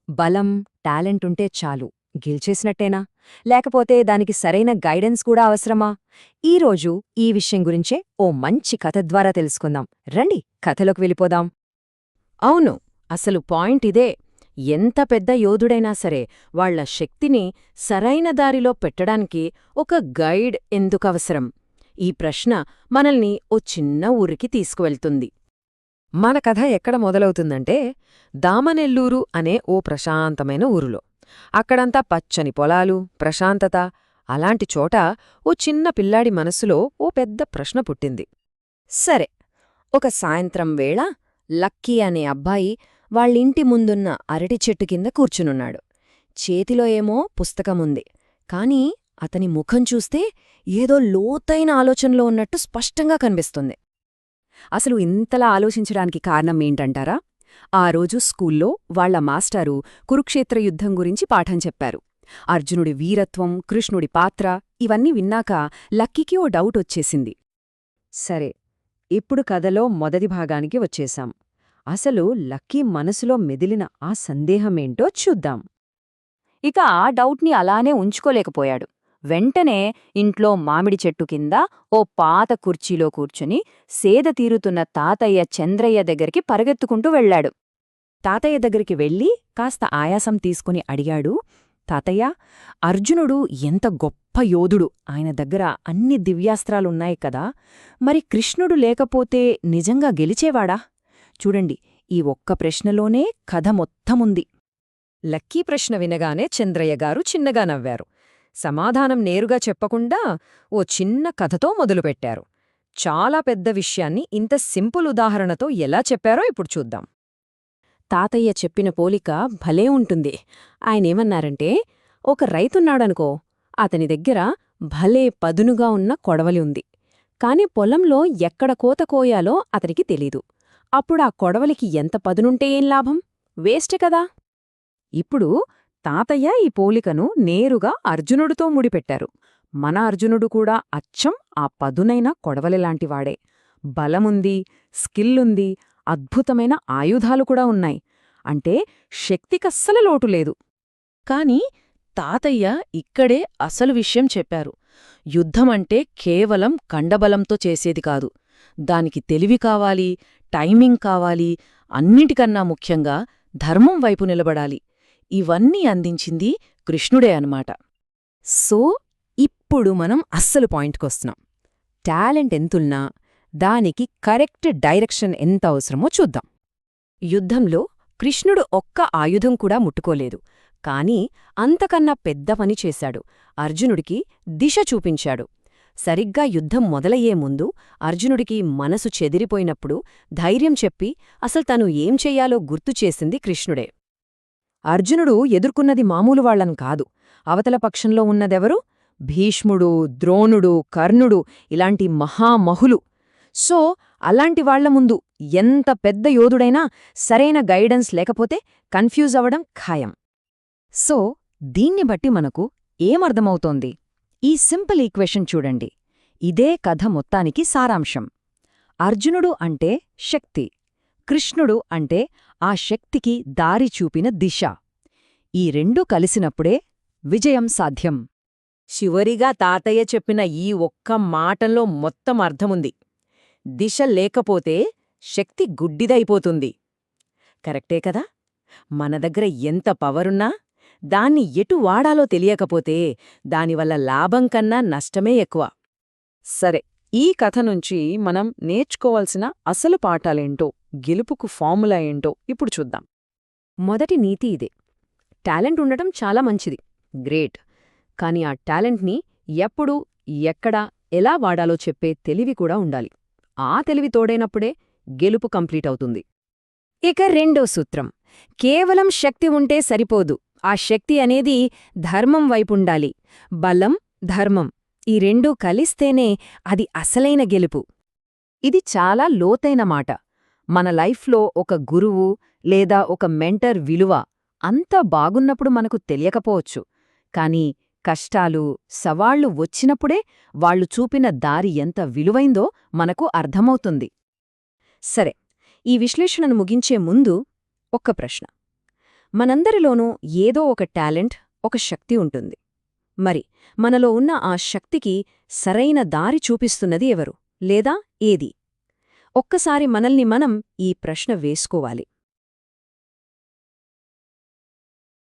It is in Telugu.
బలం, టాలెంటుంటే చాలు గెలిచేసినట్టేనా? లేకపోతే దానికి సరైన గైడెన్స్ కూడా అవసరమా? ఈరోజు ఈ విషయం గురించే ఓ మంచి కథ ద్వారా తెలుసుకుందాం. రండి కథలోకి వెళ్ళిపోదాం. అవును, అసలు పాయింట్ ఇదే. ఎంత పెద్ద యోధుడైనా సరే వాళ్ల శక్తిని సరైన దారిలో పెట్టడానికి ఒక గైడ్ ఎందుకవసరం? ఈ ప్రశ్న మనల్ని ఓ చిన్న ఊరికి తీసుకువెళ్తుంది. మన కథ ఎక్కడ మొదలవుతుందంటే దామనెల్లూరు అనే ఓ ప్రశాంతమైన ఊరులో. అక్కడంతా పచ్చని పొలాలు, ప్రశాంతత. అలాంటి చోట ఓ చిన్న పిల్లాడి మనస్సులో ఓ పెద్ద ప్రశ్న పుట్టింది. సరే, ఒక సాయంత్రం వేళ లక్కీ అనే అబ్బాయి వాళ్ళింటి ముందున్న అరటి చెట్టు కింద కూర్చునున్నాడు. చేతిలో ఏమో పుస్తకముంది, కాని అతని ముఖం చూస్తే ఏదో లోతైన ఆలోచనలో ఉన్నట్టు స్పష్టంగా కనిపిస్తుంది. అసలు ఇంతలా ఆలోచించడానికి కారణం ఏంటంటారా? ఆ రోజు స్కూల్లో వాళ్ల మాస్టారు కురుక్షేత్ర యుద్ధం గురించి పాఠం చెప్పారు. అర్జునుడి వీరత్వం, కృష్ణుడి పాత్ర ఇవన్నీ విన్నాక లక్కీకి ఓ డౌట్ వచ్చేసింది. సరే, ఇప్పుడు కథలో మొదటి భాగానికి వచ్చేశాం. అసలు లక్కీ మనసులో మెదిలిన ఆ సందేహమేంటో చూద్దాం. ఇక ఆ డౌట్ని అలానే ఉంచుకోలేకపోయాడు. వెంటనే ఇంట్లో మామిడి చెట్టు కింద ఓ పాత కుర్చీలో కూర్చుని సేద తీరుతున్న తాతయ్య చంద్రయ్య దగ్గరికి పరుగెత్తుకుంటూ వెళ్లాడు. తాతయ్య దగ్గరికి వెళ్ళి కాస్త ఆయాసం తీసుకుని అడిగాడు, తాతయ్య, అర్జునుడు ఎంత గొప్ప యోధుడు, ఆయన దగ్గర అన్ని దివ్యాస్త్రాలున్నాయి కదా, మరి కృష్ణుడు లేకపోతే నిజంగా గెలిచేవాడా? చూడండి, ఈ ఒక్క ప్రశ్నలోనే కథ మొత్తముంది. లక్కీ ప్రశ్న వినగానే చంద్రయ్యగారు చిన్నగా నవ్వారు. సమాధానం నేరుగా చెప్పకుండా ఓ చిన్న కథతో మొదలుపెట్టారు. చాలా పెద్ద విషయాన్ని ఇంత సింపుల్ ఉదాహరణతో ఎలా చెప్పారో ఇప్పుడు చూద్దాం. తాతయ్య చెప్పిన పోలిక భలే ఉంటుంది. ఆయనేమన్నారంటే, ఒక రైతున్నాడనుకో, అతని దగ్గర భలే పదునుగా ఉన్న కొడవలి ఉంది. కాని పొలంలో ఎక్కడ కోత కోయాలో అతనికి తెలీదు. అప్పుడా కొడవలికి ఎంత పదునుంటే ఏం లాభం? వేస్టే కదా. ఇప్పుడు తాతయ్య ఈ పోలికను నేరుగా అర్జునుడితో ముడిపెట్టారు. మన అర్జునుడు కూడా అచ్చం ఆ పదునైన కొడవలిలాంటివాడే. బలముంది, స్కిల్లుంది, అద్భుతమైన ఆయుధాలు కూడా ఉన్నాయి. అంటే శక్తికస్సలు లోటులేదు. కాని తాతయ్య ఇక్కడే అసలు విషయం చెప్పారు. యుద్ధమంటే కేవలం కండబలంతో చేసేది కాదు. దానికి తెలివి కావాలి, టైమింగ్ కావాలి, అన్నిటికన్నా ముఖ్యంగా ధర్మం వైపు నిలబడాలి. ఇవన్నీ అందించింది కృష్ణుడే అన్నమాట. సో ఇప్పుడు మనం అస్సలు పాయింట్కొస్తున్నాం. టాలెంట్ ఎంతున్నా దానికి కరెక్ట్ డైరెక్షన్ ఎంత అవసరమో చూద్దాం. యుద్ధంలో కృష్ణుడు ఒక్క ఆయుధం కూడా ముట్టుకోలేదు, కాని అంతకన్నా పెద్ద పని చేశాడు. అర్జునుడికి దిశ చూపించాడు. సరిగ్గా యుద్ధం మొదలయ్యే ముందు అర్జునుడికి మనసు చెదిరిపోయినప్పుడు ధైర్యం చెప్పి అసలు తను ఏం చెయ్యాలో గుర్తుచేసింది కృష్ణుడే. అర్జునుడు ఎదుర్కొన్నది మామూలు వాళ్లను కాదు. అవతల పక్షంలో ఉన్నదెవరు? భీష్ముడు, ద్రోణుడు, కర్ణుడు ఇలాంటి మహామహులు. సో అలాంటి వాళ్ల ముందు ఎంత పెద్ద యోధుడైనా సరైన గైడెన్స్ లేకపోతే కన్ఫ్యూజ్ అవ్వడం ఖాయం. సో దీన్ని బట్టి మనకు ఏమర్థమవుతోంది? ఈ సింపుల్ ఈక్వేషన్ చూడండి. ఇదే కథ మొత్తానికి సారాంశం. అర్జునుడు అంటే శక్తి, కృష్ణుడు అంటే ఆ శక్తికి దారి చూపిన దిశ. ఈ రెండూ కలిసినప్పుడే విజయం సాధ్యం. చివరిగా తాతయ్య చెప్పిన ఈ ఒక్క మాటంలో మొత్తం అర్థముంది. దిశ లేకపోతే శక్తి గుడ్డిదైపోతుంది. కరెక్టే కదా? మన దగ్గర ఎంత పవరున్నా దాన్ని ఎటు వాడాలో తెలియకపోతే దానివల్ల లాభం కన్నా నష్టమే ఎక్కువ. సరే, ఈ కథ నుంచి మనం నేర్చుకోవాల్సిన అసలు పాఠాలేంటో, గెలుపుకు ఫార్ములా ఏంటో ఇప్పుడు చూద్దాం. మొదటి నీతి ఇదే. టాలెంట్ ఉండటం చాలా మంచిది, గ్రేట్. కాని ఆ టాలెంట్ని ఎప్పుడు, ఎక్కడ, ఎలా వాడాలో చెప్పే తెలివి కూడా ఉండాలి. ఆ తెలివి తోడైనప్పుడే గెలుపు కంప్లీట్ అవుతుంది. ఇక రెండో సూత్రం, కేవలం శక్తి ఉంటే సరిపోదు. ఆ శక్తి అనేది ధర్మం వైపుండాలి. బలం, ధర్మం ఈ రెండూ కలిస్తేనే అది అసలైన గెలుపు. ఇది చాలా లోతైన మాట. మన లైఫ్లో ఒక గురువు లేదా ఒక మెంటర్ విలువ అంతా బాగున్నప్పుడు మనకు తెలియకపోవచ్చు. కాని కష్టాలు, సవాళ్లు వచ్చినప్పుడే వాళ్లు చూపిన దారి ఎంత విలువైందో మనకు అర్థమవుతుంది. సరే, ఈ విశ్లేషణను ముగించే ముందు ఒక్క ప్రశ్న. మనందరిలోనూ ఏదో ఒక టాలెంట్, ఒక శక్తి ఉంటుంది. మరి మనలో ఉన్న ఆ శక్తికి సరైన దారి చూపిస్తున్నది ఎవరు, లేదా ఏది? ఒక్కసారి మనల్ని మనం ఈ ప్రశ్న వేసుకోవాలి.